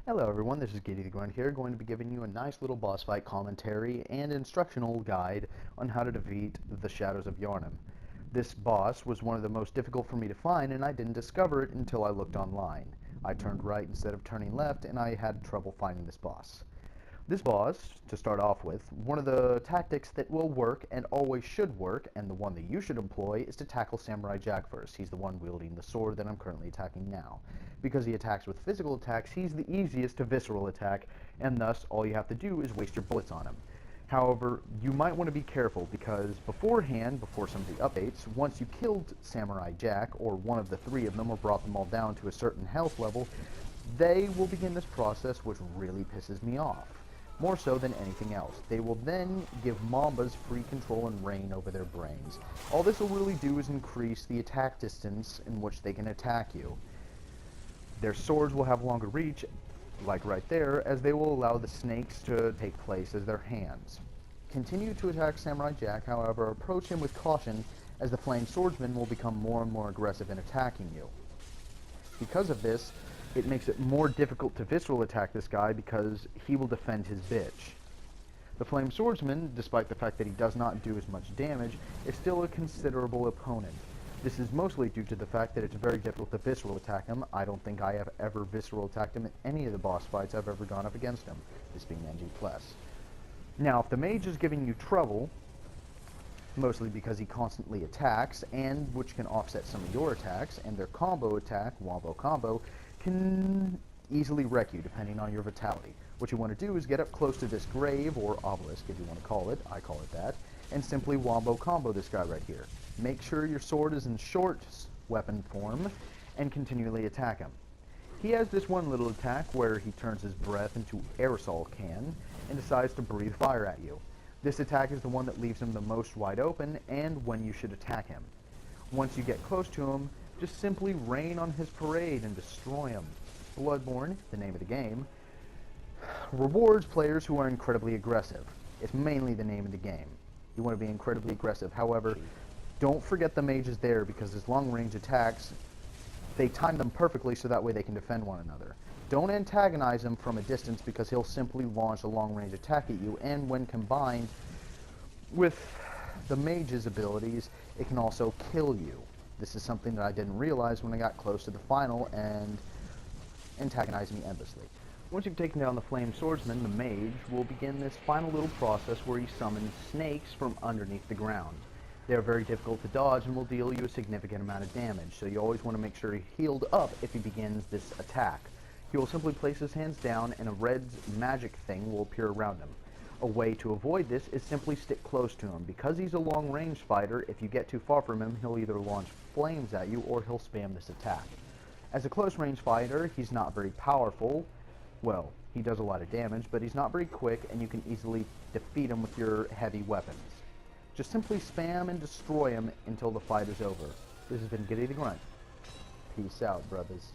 Hello everyone, this is Giddy the Grunt here, going to be giving you a nice little boss fight commentary and instructional guide on how to defeat the Shadows of Yharnam. This boss was one of the most difficult for me to find, and I didn't discover it until I looked online. I turned right instead of turning left, and I had trouble finding this boss. This boss, to start off with, one of the tactics that will work and always should work, and the one that you should employ, is to tackle Samurai Jack first. He's the one wielding the sword that I'm currently attacking now. Because he attacks with physical attacks, he's the easiest to visceral attack, and thus all you have to do is waste your bullets on him. However, you might want to be careful because beforehand, before some of the updates, once you killed Samurai Jack, or one of the three of them, or brought them all down to a certain health level, they will begin this process which really pisses me off. More so than anything else. They will then give Mambas free control and reign over their brains. All this will really do is increase the attack distance in which they can attack you. Their swords will have longer reach, like right there, as they will allow the snakes to take place as their hands. Continue to attack Samurai Jack, however, approach him with caution, as the Flame Swordsman will become more and more aggressive in attacking you. Because of this, it makes it more difficult to visceral attack this guy because he will defend his bitch. The Flame Swordsman, despite the fact that he does not do as much damage, is still a considerable opponent. This is mostly due to the fact that it's very difficult to visceral attack him. I don't think I have ever visceral attacked him in any of the boss fights I've ever gone up against him, this being NG+. Now, if the mage is giving you trouble, mostly because he constantly attacks, and which can offset some of your attacks, and their combo attack, Wombo Combo, can easily wreck you depending on your vitality. What you want to do is get up close to this grave, or obelisk if you want to call it, I call it that, and simply Wombo Combo this guy right here. Make sure your sword is in short weapon form, and continually attack him. He has this one little attack where he turns his breath into aerosol can, and decides to breathe fire at you. This attack is the one that leaves him the most wide open, and when you should attack him. Once you get close to him, just simply rain on his parade and destroy him. Bloodborne, the name of the game, rewards players who are incredibly aggressive. It's mainly the name of the game. You want to be incredibly aggressive. However, don't forget the mages there, because his long-range attacks, they time them perfectly so that way they can defend one another. Don't antagonize him from a distance, because he'll simply launch a long-range attack at you, and when combined with the mage's abilities, it can also kill you. This is something that I didn't realize when I got close to the final and antagonized me endlessly. Once you've taken down the Flame Swordsman, the mage will begin this final little process where he summons snakes from underneath the ground. They are very difficult to dodge and will deal you a significant amount of damage, so you always want to make sure you're healed up if he begins this attack. He will simply place his hands down and a red magic thing will appear around him. A way to avoid this is simply stick close to him. Because he's a long-range fighter, if you get too far from him, he'll either launch flames at you or he'll spam this attack. As a close-range fighter, he's not very powerful. Well, he does a lot of damage, but he's not very quick, and you can easily defeat him with your heavy weapons. Just simply spam and destroy him until the fight is over. This has been Giddy the Grunt. Peace out, brothers.